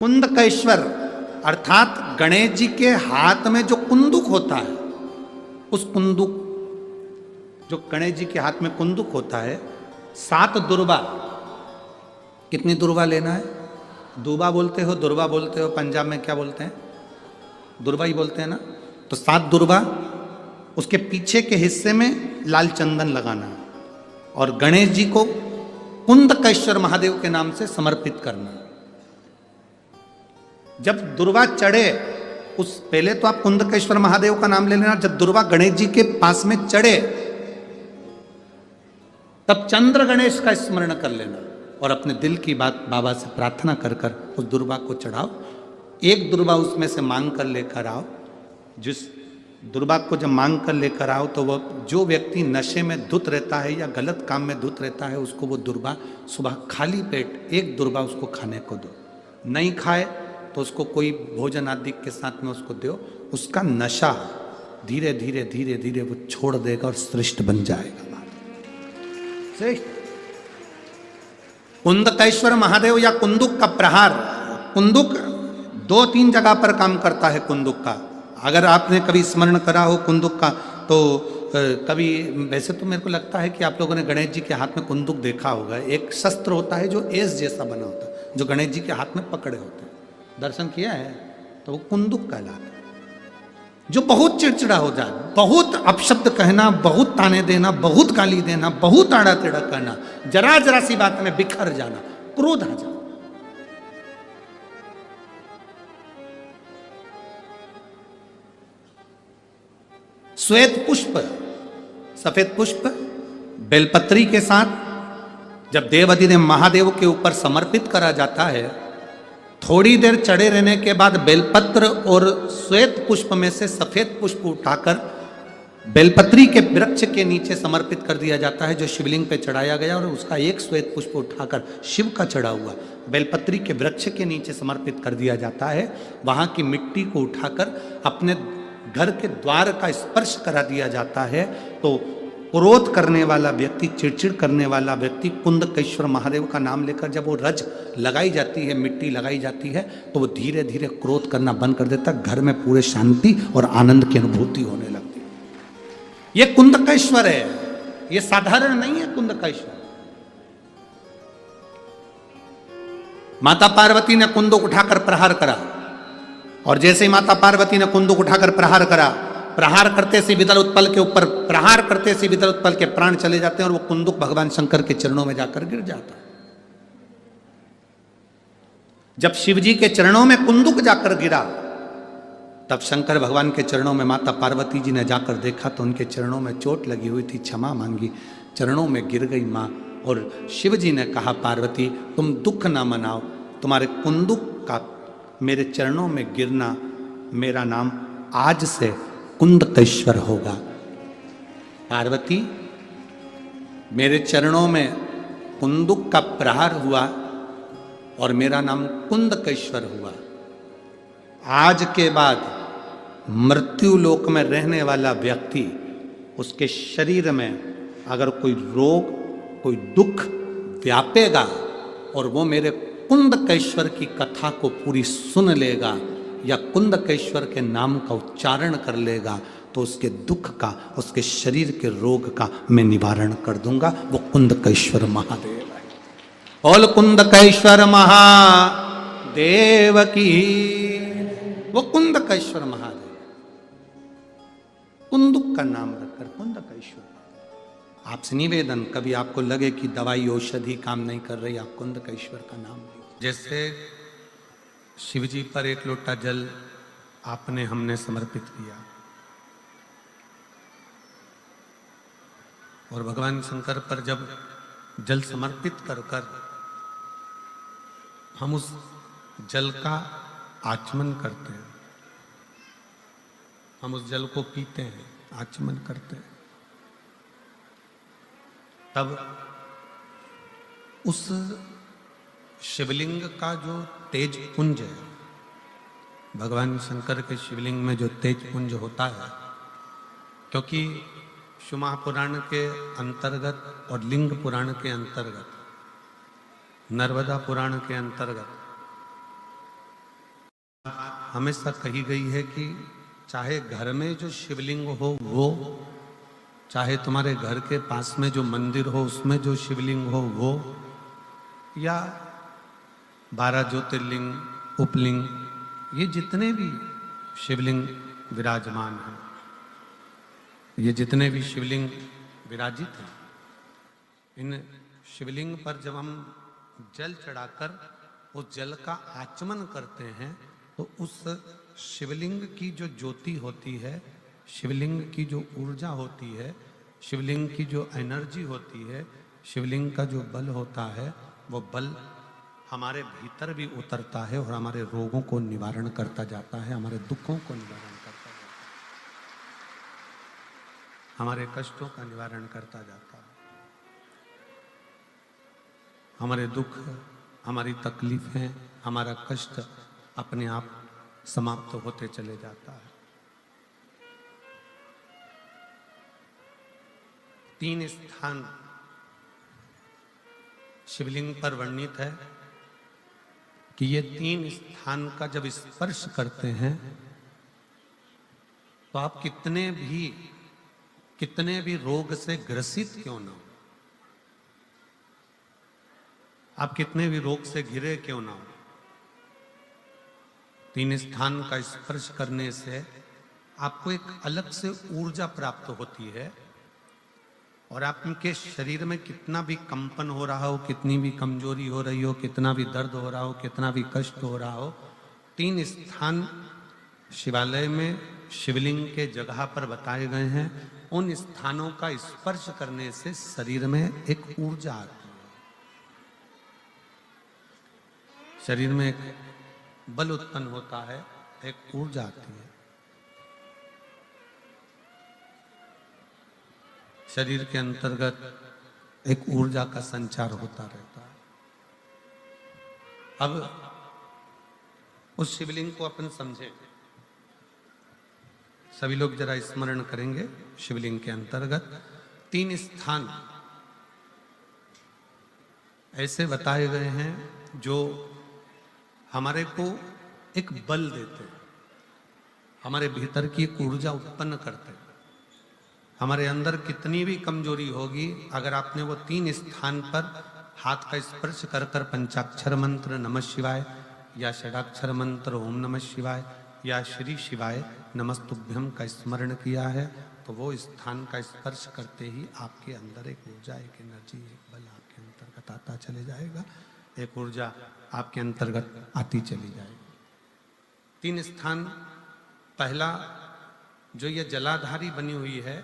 कुंदकेश्वर अर्थात गणेश जी के हाथ में जो कुंदुक होता है, उस कुंदुक, जो गणेश जी के हाथ में कुंदुक होता है, 7 दुर्बा। कितनी दुर्बा लेना है? दूबा बोलते हो, दुर्बा बोलते हो, पंजाब में क्या बोलते हैं? दुर्बा ही बोलते हैं ना। तो 7 दुर्बा, उसके पीछे के हिस्से में लाल चंदन लगाना और गणेश जी को कुंदकेश्वर महादेव के नाम से समर्पित करना। जब दुर्वा चढ़े, उस पहले तो आप कुंदकेश्वर महादेव का नाम ले लेना। जब दुर्वा गणेश जी के पास में चढ़े, तब चंद्र गणेश का स्मरण कर लेना और अपने दिल की बात बाबा से प्रार्थना कर कर उस दुर्वा को चढ़ाओ। एक दुर्वा उसमें से मांग कर लेकर आओ। जिस दुर्वा को जब मांग कर लेकर आओ, तो वह जो व्यक्ति नशे में धुत रहता है या गलत काम में धुत रहता है, उसको वो दुर्वा सुबह खाली पेट एक दुर्वा उसको खाने को दो। नहीं खाए तो उसको कोई भोजन आदि के साथ में उसको दो। उसका नशा धीरे धीरे धीरे धीरे वो छोड़ देगा और श्रेष्ठ बन जाएगा। कुंदकेश्वर महादेव या कुंदुक का प्रहार, कुंदुक 2-3 जगह पर काम करता है। कुंदुक का अगर आपने कभी स्मरण करा हो कुंदुक का, तो कभी, वैसे तो मेरे को लगता है कि आप लोगों ने गणेश जी के हाथ में कुंदुक देखा होगा। एक शस्त्र होता है जो एस जैसा बना होता है, जो गणेश जी के हाथ में पकड़े होते हैं। दर्शन किया है? तो वो कुंदुक कहलाता है। जो बहुत चिड़चिड़ा हो जाए, बहुत अपशब्द कहना, बहुत ताने देना, बहुत गाली देना, बहुत आड़ा टेढ़ा करना, जरा जरा सी बात में बिखर जाना, क्रोध आ जाना। श्वेत पुष्प, सफेद पुष्प बेलपत्री के साथ जब देवाधिदेव ने महादेव के ऊपर समर्पित करा जाता है, थोड़ी देर चढ़े रहने के बाद बेलपत्र और श्वेत पुष्प में से सफेद पुष्प उठाकर बेलपत्री के वृक्ष के नीचे समर्पित कर दिया जाता है, जो शिवलिंग पे चढ़ाया गया, और उसका एक श्वेत पुष्प उठाकर शिव का चढ़ा हुआ बेलपत्री के वृक्ष के नीचे समर्पित कर दिया जाता है। वहां की मिट्टी को उठाकर अपने घर के द्वार का स्पर्श करा दिया जाता है। तो क्रोध करने वाला व्यक्ति, चिड़चिड़ करने वाला व्यक्ति कुंदकेश्वर महादेव का नाम लेकर जब वो रज लगाई जाती है, मिट्टी लगाई जाती है, तो वो धीरे धीरे क्रोध करना बंद कर देता है। घर में पूरे शांति और आनंद की अनुभूति होने लगती है। ये कुंदकेश्वर है, ये साधारण नहीं है। कुंदकेश्वर माता पार्वती ने कुंदुक उठाकर प्रहार करा, और जैसे ही माता पार्वती ने कुंदुक उठाकर प्रहार करा, प्रहार करते से विदल उत्पल के ऊपर, प्रहार करते से विदल उत्पल के प्राण चले जाते हैं और वो कुंदुक भगवान शंकर के चरणों में जाकर गिर जाता है। जब शिवजी के चरणों में कुंदुक जाकर गिरा, तब शंकर भगवान के चरणों में माता पार्वती जी ने जाकर देखा तो उनके चरणों में चोट लगी हुई थी, क्षमा मांगी, चरणों में गिर गई मां। और शिवजी ने कहा, पार्वती तुम दुख ना मनाओ, तुम्हारे कुंदुक का मेरे चरणों में गिरना, मेरा नाम आज से कुंदकेश्वर होगा। पार्वती, मेरे चरणों में कुंदुक का प्रहार हुआ और मेरा नाम कुंदकेश्वर हुआ। आज के बाद मृत्यु लोक में रहने वाला व्यक्ति, उसके शरीर में अगर कोई रोग, कोई दुख व्यापेगा और वो मेरे कुंदकेश्वर की कथा को पूरी सुन लेगा या कुंदकेश्वर के नाम का उच्चारण कर लेगा, तो उसके दुख का, उसके शरीर के रोग का मैं निवारण कर दूंगा। वो कुंदकेश्वर महादेव है। बोल कुंदकेश्वर महादेव की। वो कुंदकेश्वर महादेव, कुंदुक का नाम रखकर कुंदकेश्वर। आपसे निवेदन, कभी आपको लगे कि दवाई औषधि काम नहीं कर रही, आप कुंदकेश्वर का नाम लीजिए। जैसे शिवजी पर एक लोटा जल आपने, हमने समर्पित किया, और भगवान शंकर पर जब जल समर्पित कर कर हम उस जल का आचमन करते हैं, हम उस जल को पीते हैं, आचमन करते हैं, तब उस शिवलिंग का जो तेज पुंज है, भगवान शंकर के शिवलिंग में जो तेज पुंज होता है, क्योंकि शिव पुराण के अंतर्गत और लिंग पुराण के अंतर्गत, नर्मदा पुराण के अंतर्गत हमेशा कही गई है कि चाहे घर में जो शिवलिंग हो वो, चाहे तुम्हारे घर के पास में जो मंदिर हो उसमें जो शिवलिंग हो वो, या 12 ज्योतिर्लिंग, उपलिंग, ये जितने भी शिवलिंग विराजमान हैं, ये जितने भी शिवलिंग विराजित हैं, इन शिवलिंग पर जब हम जल चढ़ाकर उस जल का आचमन करते हैं तो उस शिवलिंग की जो ज्योति होती है, शिवलिंग की जो ऊर्जा होती है, शिवलिंग की जो एनर्जी होती है, शिवलिंग का जो बल होता है, वो बल हमारे भीतर भी उतरता है और हमारे रोगों को निवारण करता जाता है, हमारे दुखों को निवारण करता जाता है, हमारे कष्टों का निवारण करता जाता है। हमारे दुख, हमारी तकलीफें, हमारा कष्ट अपने आप समाप्त होते चले जाता है। 3 स्थान शिवलिंग पर वर्णित है कि ये 3 स्थान का जब स्पर्श करते हैं तो आप कितने भी रोग से ग्रसित क्यों ना हो, आप कितने भी रोग से घिरे क्यों ना हो, 3 स्थान का स्पर्श करने से आपको एक अलग से ऊर्जा प्राप्त होती है और आपके शरीर में कितना भी कंपन हो रहा हो, कितनी भी कमजोरी हो रही हो, कितना भी दर्द हो रहा हो, कितना भी कष्ट हो रहा हो, 3 स्थान शिवालय में शिवलिंग के जगह पर बताए गए हैं। उन स्थानों का स्पर्श करने से शरीर में एक ऊर्जा आती है, शरीर में एक बल उत्पन्न होता है, एक ऊर्जा आती है, शरीर के अंतर्गत एक ऊर्जा का संचार होता रहता है। अब उस शिवलिंग को अपन समझे, सभी लोग जरा स्मरण करेंगे। शिवलिंग के अंतर्गत 3 स्थान ऐसे बताए गए हैं जो हमारे को एक बल देते हैं, हमारे भीतर की एक ऊर्जा उत्पन्न करते हैं। हमारे अंदर कितनी भी कमजोरी होगी, अगर आपने वो 3 स्थान पर हाथ का स्पर्श कर कर पंचाक्षर मंत्र नमः शिवाय या षडाक्षर मंत्र ओम नमः शिवाय या श्री शिवाय नमस्तुभ्यम का स्मरण किया है तो वो स्थान का स्पर्श करते ही आपके अंदर एक ऊर्जा, एक एनर्जी, एक बल आपके अंतर्गत आता चले जाएगा, एक ऊर्जा आपके अंतर्गत आती चली जाएगी। 3 स्थान, पहला जो ये जलाधारी बनी हुई है